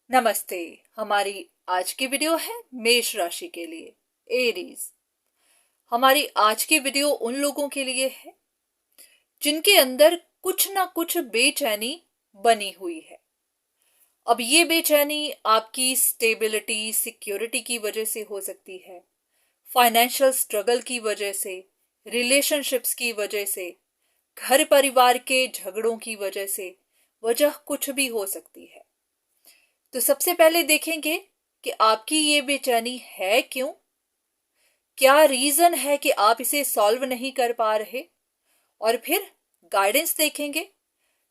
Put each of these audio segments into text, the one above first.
नमस्ते। हमारी आज की वीडियो है मेष राशि के लिए, एरीज। हमारी आज की वीडियो उन लोगों के लिए है जिनके अंदर कुछ ना कुछ बेचैनी बनी हुई है। अब ये बेचैनी आपकी स्टेबिलिटी, सिक्योरिटी की वजह से हो सकती है, फाइनेंशियल स्ट्रगल की वजह से, रिलेशनशिप्स की वजह से, घर परिवार के झगड़ों की वजह से, वजह कुछ भी हो सकती है। तो सबसे पहले देखेंगे कि आपकी ये बेचैनी है क्यों, क्या रीजन है कि आप इसे सॉल्व नहीं कर पा रहे, और फिर गाइडेंस देखेंगे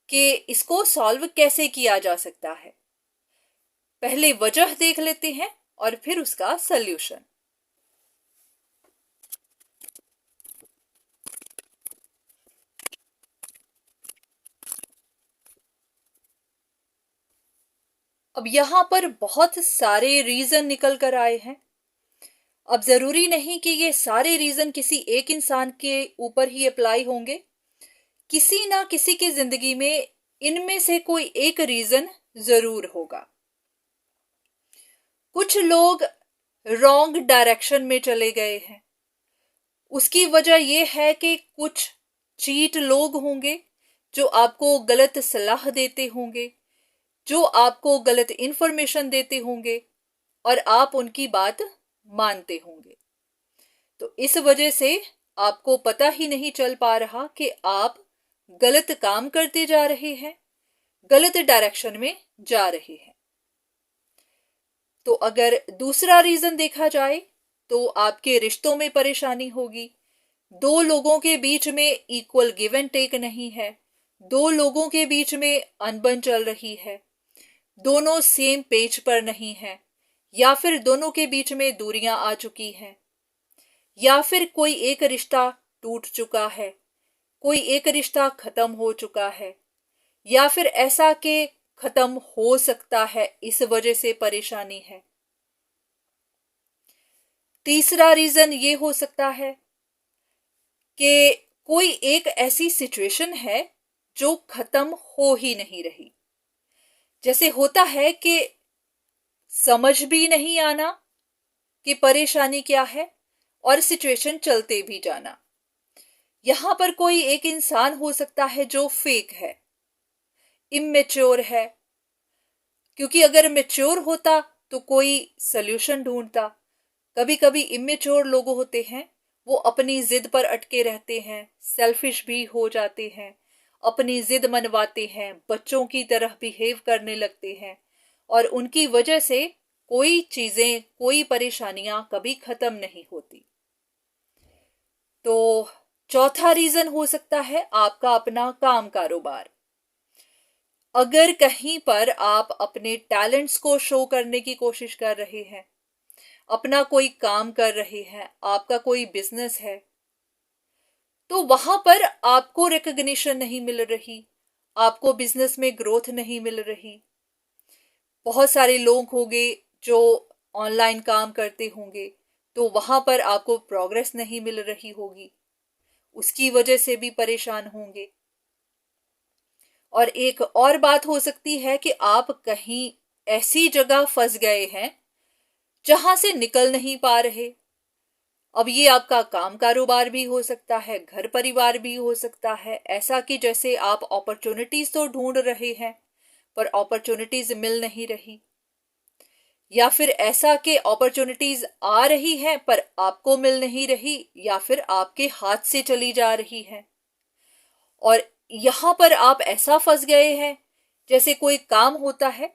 कि इसको सॉल्व कैसे किया जा सकता है। पहले वजह देख लेते हैं और फिर उसका सल्यूशन। अब यहां पर बहुत सारे रीजन निकल कर आए हैं। अब जरूरी नहीं कि ये सारे रीजन किसी एक इंसान के ऊपर ही अप्लाई होंगे। किसी ना किसी की जिंदगी में इनमें से कोई एक रीजन जरूर होगा। कुछ लोग रॉन्ग डायरेक्शन में चले गए हैं। उसकी वजह यह है कि कुछ चीट लोग होंगे जो आपको गलत सलाह देते होंगे, जो आपको गलत इंफॉर्मेशन देते होंगे और आप उनकी बात मानते होंगे। तो इस वजह से आपको पता ही नहीं चल पा रहा कि आप गलत काम करते जा रहे हैं, गलत डायरेक्शन में जा रहे हैं। तो अगर दूसरा रीजन देखा जाए तो आपके रिश्तों में परेशानी होगी। दो लोगों के बीच में इक्वल गिव एंड टेक नहीं है, दो लोगों के बीच में अनबन चल रही है, दोनों सेम पेज पर नहीं है, या फिर दोनों के बीच में दूरियां आ चुकी हैं, या फिर कोई एक रिश्ता टूट चुका है, कोई एक रिश्ता खत्म हो चुका है, या फिर ऐसा कि खत्म हो सकता है, इस वजह से परेशानी है। तीसरा रीजन ये हो सकता है कि कोई एक ऐसी सिचुएशन है जो खत्म हो ही नहीं रही। जैसे होता है कि समझ भी नहीं आना कि परेशानी क्या है और सिचुएशन चलते भी जाना। यहां पर कोई एक इंसान हो सकता है जो फेक है, इमेच्योर है, क्योंकि अगर मैच्योर होता तो कोई सल्यूशन ढूंढता। कभी कभी इमेच्योर लोग होते हैं, वो अपनी जिद पर अटके रहते हैं, सेल्फिश भी हो जाते हैं, अपनी जिद मनवाते हैं, बच्चों की तरह बिहेव करने लगते हैं, और उनकी वजह से कोई चीजें, कोई परेशानियां कभी खत्म नहीं होती। तो चौथा रीजन हो सकता है आपका अपना काम कारोबार। अगर कहीं पर आप अपने टैलेंट्स को शो करने की कोशिश कर रहे हैं, अपना कोई काम कर रहे हैं, आपका कोई बिजनेस है, तो वहां पर आपको रिकग्निशन नहीं मिल रही, आपको बिजनेस में ग्रोथ नहीं मिल रही। बहुत सारे लोग होंगे जो ऑनलाइन काम करते होंगे, तो वहां पर आपको प्रोग्रेस नहीं मिल रही होगी, उसकी वजह से भी परेशान होंगे। और एक और बात हो सकती है कि आप कहीं ऐसी जगह फंस गए हैं जहां से निकल नहीं पा रहे। अब ये आपका काम कारोबार भी हो सकता है, घर परिवार भी हो सकता है। ऐसा कि जैसे आप अपॉर्चुनिटीज तो ढूंढ रहे हैं पर अपॉर्चुनिटीज मिल नहीं रही, या फिर ऐसा कि अपॉर्चुनिटीज आ रही है पर आपको मिल नहीं रही, या फिर आपके हाथ से चली जा रही है। और यहां पर आप ऐसा फंस गए हैं जैसे कोई काम होता है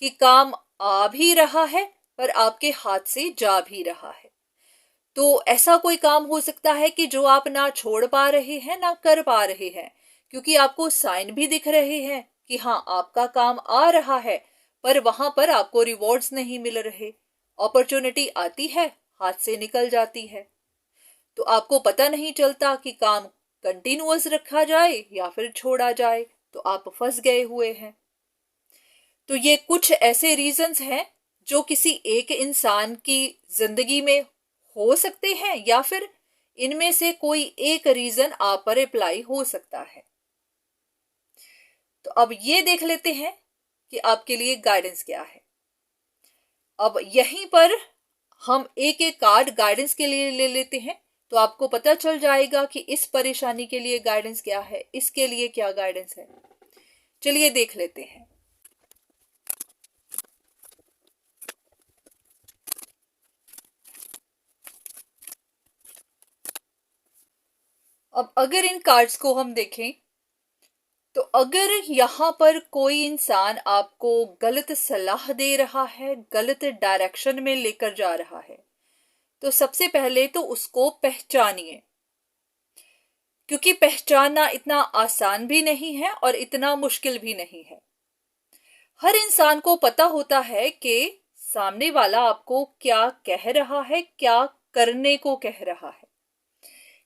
कि काम आ भी रहा है पर आपके हाथ से जा भी रहा है। तो ऐसा कोई काम हो सकता है कि जो आप ना छोड़ पा रहे हैं ना कर पा रहे हैं, क्योंकि आपको साइन भी दिख रहे हैं कि हाँ आपका काम आ रहा है, पर वहां पर आपको रिवॉर्ड्स नहीं मिल रहे। अपॉर्चुनिटी आती है, हाथ से निकल जाती है, तो आपको पता नहीं चलता कि काम कंटिन्यूअस रखा जाए या फिर छोड़ा जाए, तो आप फंस गए हुए हैं। तो ये कुछ ऐसे रीजंस हैं जो किसी एक इंसान की जिंदगी में हो सकते हैं, या फिर इनमें से कोई एक रीजन आप पर अप्लाई हो सकता है। तो अब ये देख लेते हैं कि आपके लिए गाइडेंस क्या है। अब यहीं पर हम एक एक कार्ड गाइडेंस के लिए ले लेते हैं, तो आपको पता चल जाएगा कि इस परेशानी के लिए गाइडेंस क्या है, इसके लिए क्या गाइडेंस है। चलिए देख लेते हैं। अब अगर इन कार्ड्स को हम देखें, तो अगर यहाँ पर कोई इंसान आपको गलत सलाह दे रहा है, गलत डायरेक्शन में लेकर जा रहा है, तो सबसे पहले तो उसको पहचानिए, क्योंकि पहचानना इतना आसान भी नहीं है और इतना मुश्किल भी नहीं है। हर इंसान को पता होता है कि सामने वाला आपको क्या कह रहा है, क्या करने को कह रहा है,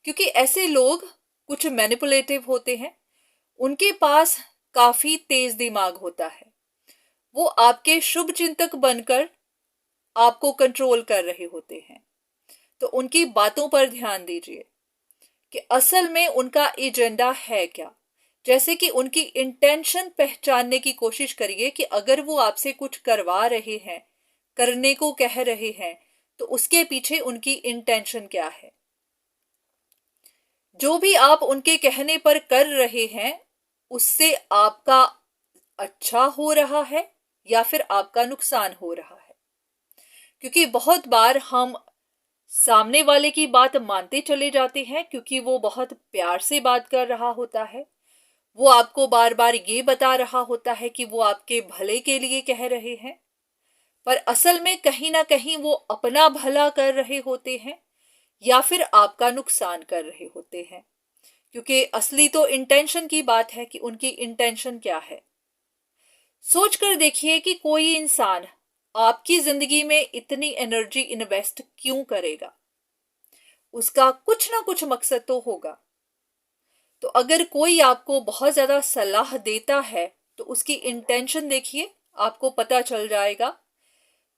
क्योंकि ऐसे लोग कुछ मैनिपुलेटिव होते हैं, उनके पास काफी तेज दिमाग होता है, वो आपके शुभ चिंतक बनकर आपको कंट्रोल कर रहे होते हैं। तो उनकी बातों पर ध्यान दीजिए कि असल में उनका एजेंडा है क्या। जैसे कि उनकी इंटेंशन पहचानने की कोशिश करिए कि अगर वो आपसे कुछ करवा रहे हैं, करने को कह रहे हैं, तो उसके पीछे उनकी इंटेंशन क्या है। जो भी आप उनके कहने पर कर रहे हैं, उससे आपका अच्छा हो रहा है या फिर आपका नुकसान हो रहा है। क्योंकि बहुत बार हम सामने वाले की बात मानते चले जाते हैं, क्योंकि वो बहुत प्यार से बात कर रहा होता है, वो आपको बार बार ये बता रहा होता है कि वो आपके भले के लिए कह रहे हैं, पर असल में कहीं ना कहीं वो अपना भला कर रहे होते हैं या फिर आपका नुकसान कर रहे होते हैं। क्योंकि असली तो इंटेंशन की बात है कि उनकी इंटेंशन क्या है। सोच कर देखिए कि कोई इंसान आपकी जिंदगी में इतनी एनर्जी इन्वेस्ट क्यों करेगा। उसका कुछ ना कुछ मकसद तो होगा। तो अगर कोई आपको बहुत ज्यादा सलाह देता है, तो उसकी इंटेंशन देखिए, आपको पता चल जाएगा।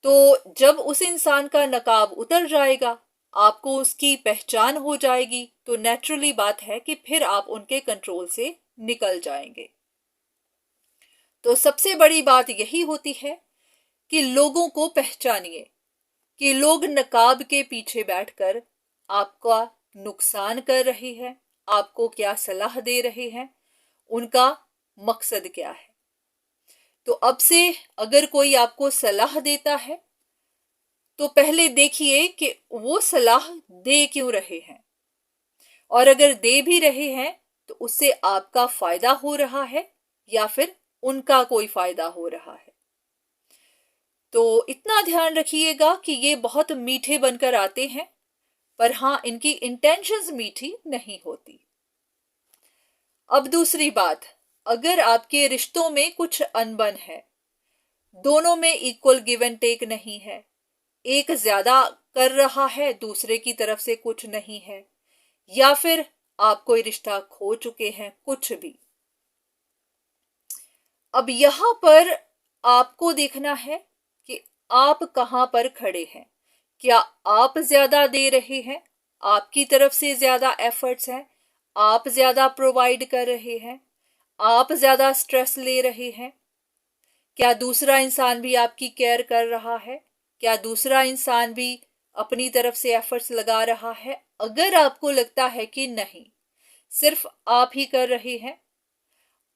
तो जब उस इंसान का नकाब उतर जाएगा, आपको उसकी पहचान हो जाएगी, तो नेचुरली बात है कि फिर आप उनके कंट्रोल से निकल जाएंगे। तो सबसे बड़ी बात यही होती है कि लोगों को पहचानिए कि लोग नकाब के पीछे बैठकर आपका नुकसान कर रहे हैं, आपको क्या सलाह दे रहे हैं, उनका मकसद क्या है। तो अब से अगर कोई आपको सलाह देता है, तो पहले देखिए कि वो सलाह दे क्यों रहे हैं, और अगर दे भी रहे हैं तो उससे आपका फायदा हो रहा है या फिर उनका कोई फायदा हो रहा है। तो इतना ध्यान रखिएगा कि ये बहुत मीठे बनकर आते हैं, पर हाँ, इनकी इंटेंशंस मीठी नहीं होती। अब दूसरी बात, अगर आपके रिश्तों में कुछ अनबन है, दोनों में इक्वल गिव एंड टेक नहीं है, एक ज्यादा कर रहा है, दूसरे की तरफ से कुछ नहीं है, या फिर आप कोई रिश्ता खो चुके हैं, कुछ भी, अब यहां पर आपको देखना है कि आप कहां पर खड़े हैं। क्या आप ज्यादा दे रहे हैं, आपकी तरफ से ज्यादा एफर्ट्स हैं, आप ज्यादा प्रोवाइड कर रहे हैं, आप ज्यादा स्ट्रेस ले रहे हैं। क्या दूसरा इंसान भी आपकी केयर कर रहा है, क्या दूसरा इंसान भी अपनी तरफ से एफर्ट्स लगा रहा है। अगर आपको लगता है कि नहीं, सिर्फ आप ही कर रहे हैं,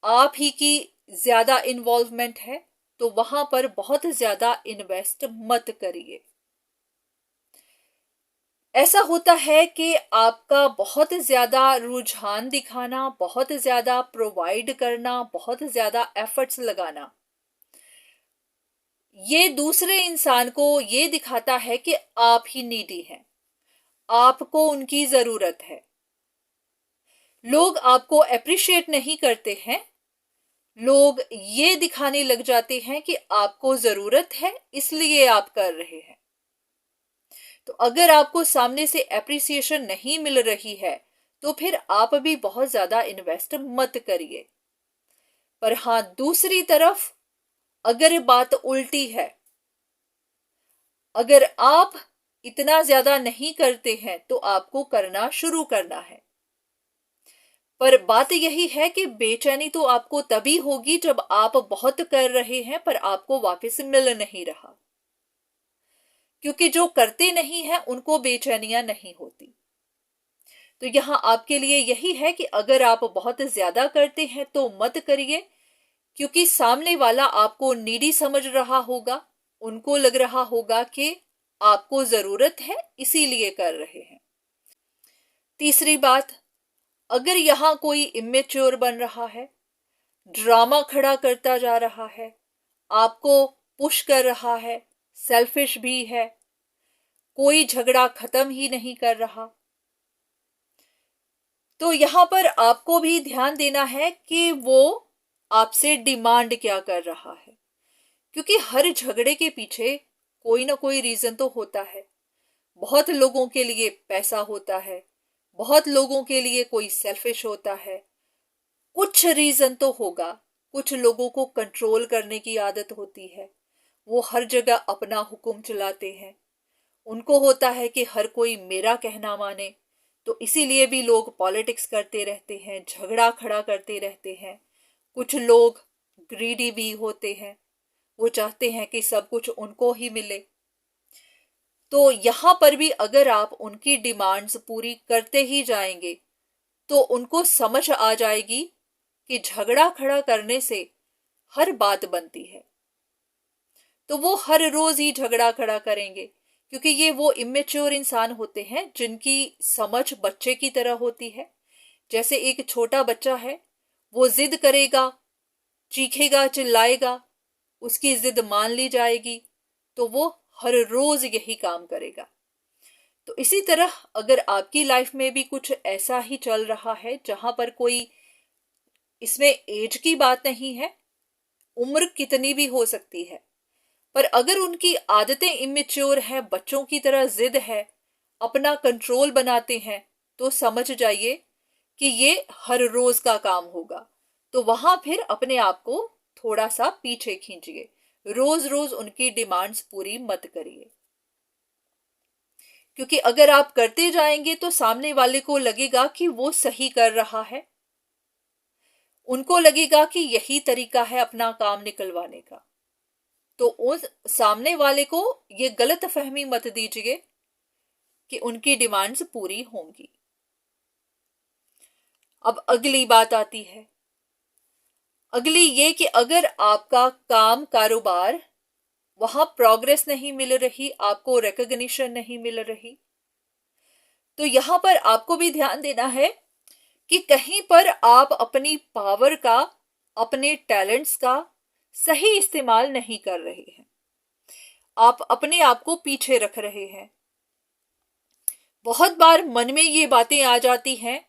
आप ही की ज्यादा इन्वॉल्वमेंट है, तो वहां पर बहुत ज्यादा इन्वेस्ट मत करिए। ऐसा होता है कि आपका बहुत ज्यादा रुझान दिखाना, बहुत ज्यादा प्रोवाइड करना, बहुत ज्यादा एफर्ट्स लगाना, ये दूसरे इंसान को ये दिखाता है कि आप ही नीडी हैं, आपको उनकी जरूरत है। लोग आपको अप्रिशिएट नहीं करते हैं, लोग ये दिखाने लग जाते हैं कि आपको जरूरत है इसलिए आप कर रहे हैं। तो अगर आपको सामने से अप्रिसिएशन नहीं मिल रही है, तो फिर आप भी बहुत ज्यादा इन्वेस्ट मत करिए। पर हां, दूसरी तरफ अगर बात उल्टी है, अगर आप इतना ज्यादा नहीं करते हैं, तो आपको करना शुरू करना है। पर बात यही है कि बेचैनी तो आपको तभी होगी जब आप बहुत कर रहे हैं पर आपको वापस मिल नहीं रहा। क्योंकि जो करते नहीं हैं उनको बेचैनियां नहीं होती। तो यहाँ आपके लिए यही है कि अगर आप बहुत ज्यादा करते हैं तो मत करिए, क्योंकि सामने वाला आपको नीडी समझ रहा होगा, उनको लग रहा होगा कि आपको जरूरत है इसीलिए कर रहे हैं। तीसरी बात, अगर यहाँ कोई इमेच्योर बन रहा है, ड्रामा खड़ा करता जा रहा है, आपको पुश कर रहा है, सेल्फिश भी है, कोई झगड़ा खत्म ही नहीं कर रहा, तो यहां पर आपको भी ध्यान देना है कि वो आपसे डिमांड क्या कर रहा है। क्योंकि हर झगड़े के पीछे कोई ना कोई रीजन तो होता है। बहुत लोगों के लिए पैसा होता है, बहुत लोगों के लिए कोई सेल्फिश होता है, कुछ रीजन तो होगा। कुछ लोगों को कंट्रोल करने की आदत होती है, वो हर जगह अपना हुक्म चलाते हैं, उनको होता है कि हर कोई मेरा कहना माने, तो इसीलिए भी लोग पॉलिटिक्स करते रहते हैं, झगड़ा खड़ा करते रहते हैं। कुछ लोग ग्रीडी भी होते हैं, वो चाहते हैं कि सब कुछ उनको ही मिले। तो यहां पर भी अगर आप उनकी डिमांड्स पूरी करते ही जाएंगे तो उनको समझ आ जाएगी कि झगड़ा खड़ा करने से हर बात बनती है, तो वो हर रोज ही झगड़ा खड़ा करेंगे। क्योंकि ये वो इमेच्योर इंसान होते हैं जिनकी समझ बच्चे की तरह होती है। जैसे एक छोटा बच्चा है, वो जिद करेगा, चीखेगा, चिल्लाएगा, उसकी जिद मान ली जाएगी, तो वो हर रोज यही काम करेगा। तो इसी तरह अगर आपकी लाइफ में भी कुछ ऐसा ही चल रहा है जहां पर कोई, इसमें एज की बात नहीं है, उम्र कितनी भी हो सकती है, पर अगर उनकी आदतें इमेच्योर है, बच्चों की तरह जिद है, अपना कंट्रोल बनाते हैं, तो समझ जाइए कि ये हर रोज का काम होगा। तो वहां फिर अपने आप को थोड़ा सा पीछे खींचिए, रोज रोज उनकी डिमांड्स पूरी मत करिए। क्योंकि अगर आप करते जाएंगे तो सामने वाले को लगेगा कि वो सही कर रहा है, उनको लगेगा कि यही तरीका है अपना काम निकलवाने का। तो उस सामने वाले को ये गलत फहमी मत दीजिए कि उनकी डिमांड्स पूरी होंगी। अब अगली बात आती है, अगली ये कि अगर आपका काम कारोबार वहां प्रोग्रेस नहीं मिल रही, आपको रिकॉग्निशन नहीं मिल रही, तो यहां पर आपको भी ध्यान देना है कि कहीं पर आप अपनी पावर का, अपने टैलेंट्स का सही इस्तेमाल नहीं कर रहे हैं, आप अपने आप को पीछे रख रहे हैं। बहुत बार मन में ये बातें आ जाती हैं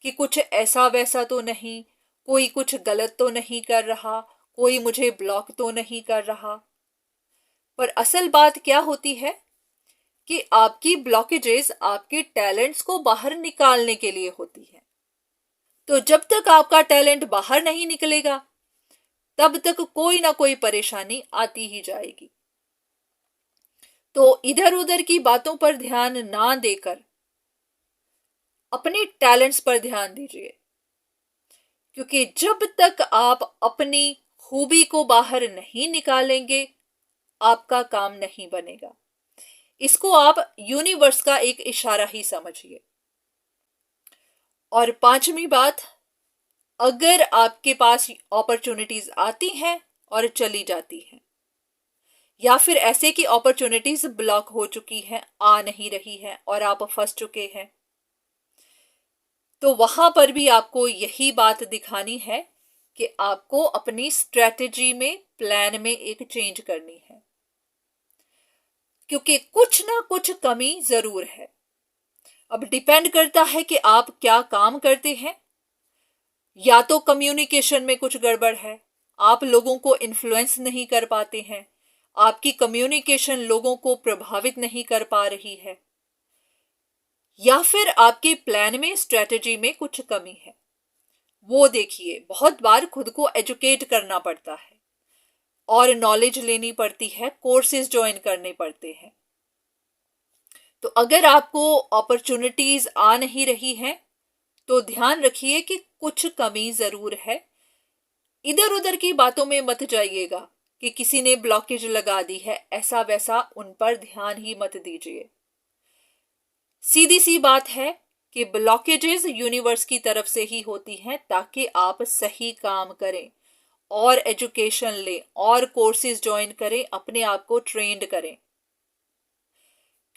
कि कुछ ऐसा वैसा तो नहीं, कोई कुछ गलत तो नहीं कर रहा, कोई मुझे ब्लॉक तो नहीं कर रहा। पर असल बात क्या होती है कि आपकी ब्लॉकेजेस आपके टैलेंट्स को बाहर निकालने के लिए होती है। तो जब तक आपका टैलेंट बाहर नहीं निकलेगा तब तक कोई ना कोई परेशानी आती ही जाएगी। तो इधर उधर की बातों पर ध्यान ना देकर अपने टैलेंट्स पर ध्यान दीजिए, क्योंकि जब तक आप अपनी खूबी को बाहर नहीं निकालेंगे आपका काम नहीं बनेगा। इसको आप यूनिवर्स का एक इशारा ही समझिए। और पांचवी बात, अगर आपके पास अपॉर्चुनिटीज आती हैं और चली जाती हैं, या फिर ऐसे की अपॉर्चुनिटीज ब्लॉक हो चुकी हैं, आ नहीं रही हैं और आप फंस चुके हैं, तो वहां पर भी आपको यही बात दिखानी है कि आपको अपनी स्ट्रेटेजी में, प्लान में एक चेंज करनी है, क्योंकि कुछ ना कुछ कमी जरूर है। अब डिपेंड करता है कि आप क्या काम करते हैं। या तो कम्युनिकेशन में कुछ गड़बड़ है, आप लोगों को इन्फ्लुएंस नहीं कर पाते हैं, आपकी कम्युनिकेशन लोगों को प्रभावित नहीं कर पा रही है, या फिर आपके प्लान में, स्ट्रेटेजी में कुछ कमी है। वो देखिए, बहुत बार खुद को एजुकेट करना पड़ता है और नॉलेज लेनी पड़ती है, कोर्सेज ज्वाइन करने पड़ते हैं। तो अगर आपको अपॉर्चुनिटीज आ नहीं रही हैं तो ध्यान रखिए कि कुछ कमी जरूर है। इधर उधर की बातों में मत जाइएगा कि किसी ने ब्लॉकेज लगा दी है, ऐसा वैसा उन पर ध्यान ही मत दीजिए। सीधी सी बात है कि ब्लॉकेजेस यूनिवर्स की तरफ से ही होती हैं ताकि आप सही काम करें और एजुकेशन लें और कोर्सेज ज्वाइन करें, अपने आप को ट्रेंड करें।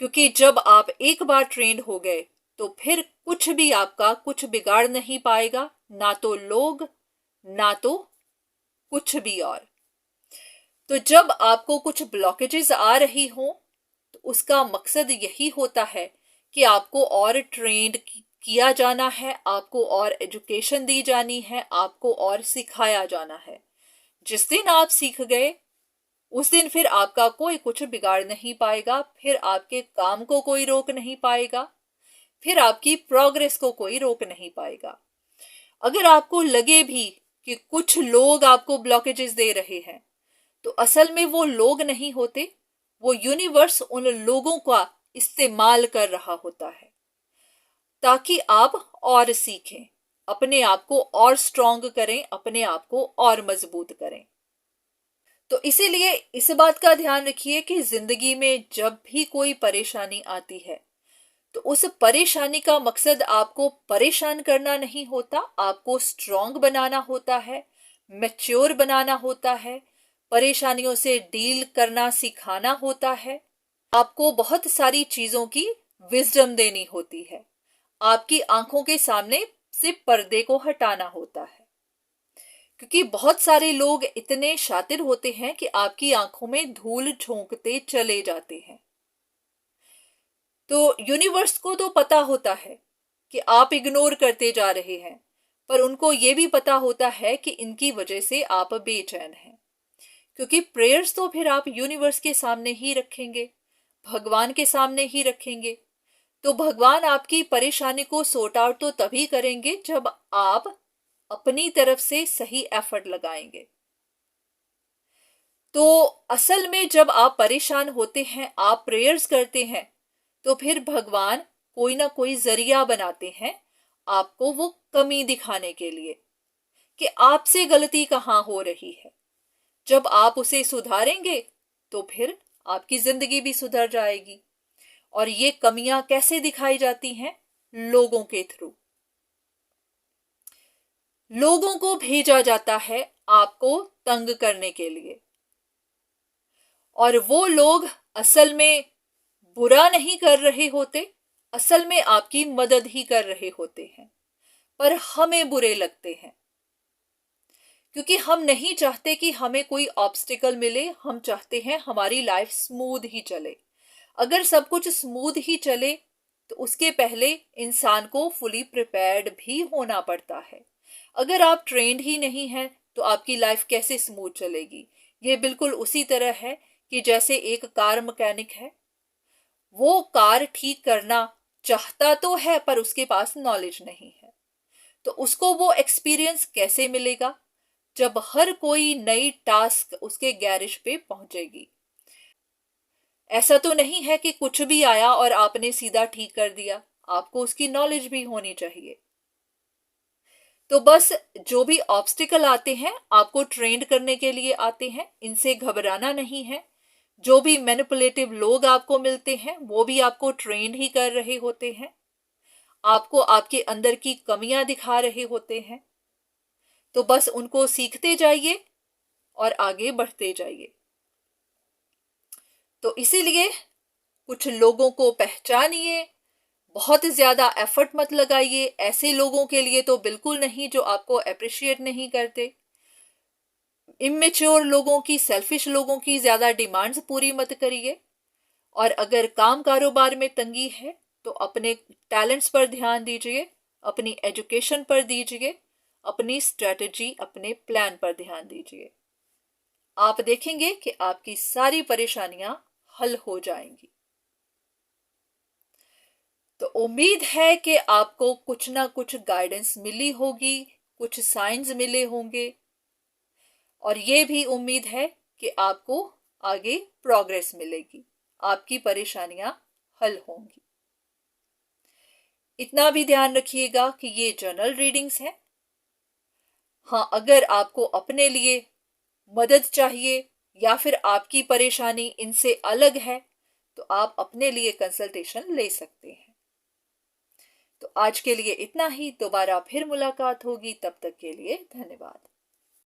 क्योंकि जब आप एक बार ट्रेंड हो गए तो फिर कुछ भी आपका कुछ बिगाड़ नहीं पाएगा, ना तो लोग, ना तो कुछ भी और। तो जब आपको कुछ ब्लॉकेजेस आ रही हो तो उसका मकसद यही होता है कि आपको और ट्रेंड किया जाना है, आपको और एजुकेशन दी जानी है, आपको और सिखाया जाना है। जिस दिन आप सीख गए उस दिन फिर आपका कोई कुछ बिगाड़ नहीं पाएगा, फिर आपके काम को कोई रोक नहीं पाएगा, फिर आपकी प्रोग्रेस को कोई रोक नहीं पाएगा। अगर आपको लगे भी कि कुछ लोग आपको ब्लॉकेजेस दे रहे हैं तो असल में वो लोग नहीं होते, वो यूनिवर्स उन लोगों का इस्तेमाल कर रहा होता है ताकि आप और सीखें, अपने आप को और स्ट्रांग करें, अपने आप को और मजबूत करें। तो इसीलिए इस बात का ध्यान रखिए कि जिंदगी में जब भी कोई परेशानी आती है तो उस परेशानी का मकसद आपको परेशान करना नहीं होता, आपको स्ट्रांग बनाना होता है, मैच्योर बनाना होता है, परेशानियों से डील करना सिखाना होता है। आपको बहुत सारी चीजों की विजडम देनी होती है, आपकी आंखों के सामने से पर्दे को हटाना होता है। क्योंकि बहुत सारे लोग इतने शातिर होते हैं कि आपकी आंखों में धूल झोंकते चले जाते हैं। तो यूनिवर्स को तो पता होता है कि आप इग्नोर करते जा रहे हैं, पर उनको ये भी पता होता है कि इनकी वजह से आप बेचैन हैं। क्योंकि प्रेयर्स तो फिर आप यूनिवर्स के सामने ही रखेंगे, भगवान के सामने ही रखेंगे। तो भगवान आपकी परेशानी को सॉर्ट आउट तो तभी करेंगे जब आप अपनी तरफ से सही एफर्ट लगाएंगे। तो असल में जब आप परेशान होते हैं, आप प्रेयर्स करते हैं, तो फिर भगवान कोई ना कोई जरिया बनाते हैं आपको वो कमी दिखाने के लिए कि आपसे गलती कहाँ हो रही है। जब आप उसे सुधारेंगे तो फिर आपकी जिंदगी भी सुधर जाएगी। और ये कमियां कैसे दिखाई जाती हैं? लोगों के थ्रू। लोगों को भेजा जाता है आपको तंग करने के लिए, और वो लोग असल में बुरा नहीं कर रहे होते, असल में आपकी मदद ही कर रहे होते हैं, पर हमें बुरे लगते हैं क्योंकि हम नहीं चाहते कि हमें कोई ऑब्स्टिकल मिले। हम चाहते हैं हमारी लाइफ स्मूथ ही चले। अगर सब कुछ स्मूथ ही चले तो उसके पहले इंसान को फुली प्रिपेयर्ड भी होना पड़ता है। अगर आप ट्रेंड ही नहीं हैं तो आपकी लाइफ कैसे स्मूथ चलेगी? ये बिल्कुल उसी तरह है कि जैसे एक कार मैकेनिक है, वो कार ठीक करना चाहता तो है पर उसके पास नॉलेज नहीं है, तो उसको वो एक्सपीरियंस कैसे मिलेगा जब हर कोई नई टास्क उसके गैरेज पे पहुंचेगी? ऐसा तो नहीं है कि कुछ भी आया और आपने सीधा ठीक कर दिया, आपको उसकी नॉलेज भी होनी चाहिए। तो बस जो भी ऑब्स्टिकल आते हैं आपको ट्रेंड करने के लिए आते हैं, इनसे घबराना नहीं है। जो भी मैनिपुलेटिव लोग आपको मिलते हैं वो भी आपको ट्रेंड ही कर रहे होते हैं, आपको आपके अंदर की कमियां दिखा रहे होते हैं। तो बस उनको सीखते जाइए और आगे बढ़ते जाइए। तो इसीलिए कुछ लोगों को पहचानिए, बहुत ज्यादा एफर्ट मत लगाइए ऐसे लोगों के लिए तो बिल्कुल नहीं जो आपको अप्रिशिएट नहीं करते। इमेच्योर लोगों की, सेल्फिश लोगों की ज्यादा डिमांड्स पूरी मत करिए। और अगर काम कारोबार में तंगी है तो अपने टैलेंट्स पर ध्यान दीजिए, अपनी एजुकेशन पर दीजिए, अपनी स्ट्रेटजी, अपने प्लान पर ध्यान दीजिए। आप देखेंगे कि आपकी सारी परेशानियां हल हो जाएंगी। तो उम्मीद है कि आपको कुछ ना कुछ गाइडेंस मिली होगी, कुछ साइंस मिले होंगे, और ये भी उम्मीद है कि आपको आगे प्रोग्रेस मिलेगी, आपकी परेशानियां हल होंगी। इतना भी ध्यान रखिएगा कि ये जनरल रीडिंग्स हैं। हाँ, अगर आपको अपने लिए मदद चाहिए या फिर आपकी परेशानी इनसे अलग है, तो आप अपने लिए कंसल्टेशन ले सकते हैं। तो आज के लिए इतना ही, दोबारा फिर मुलाकात होगी, तब तक के लिए धन्यवाद।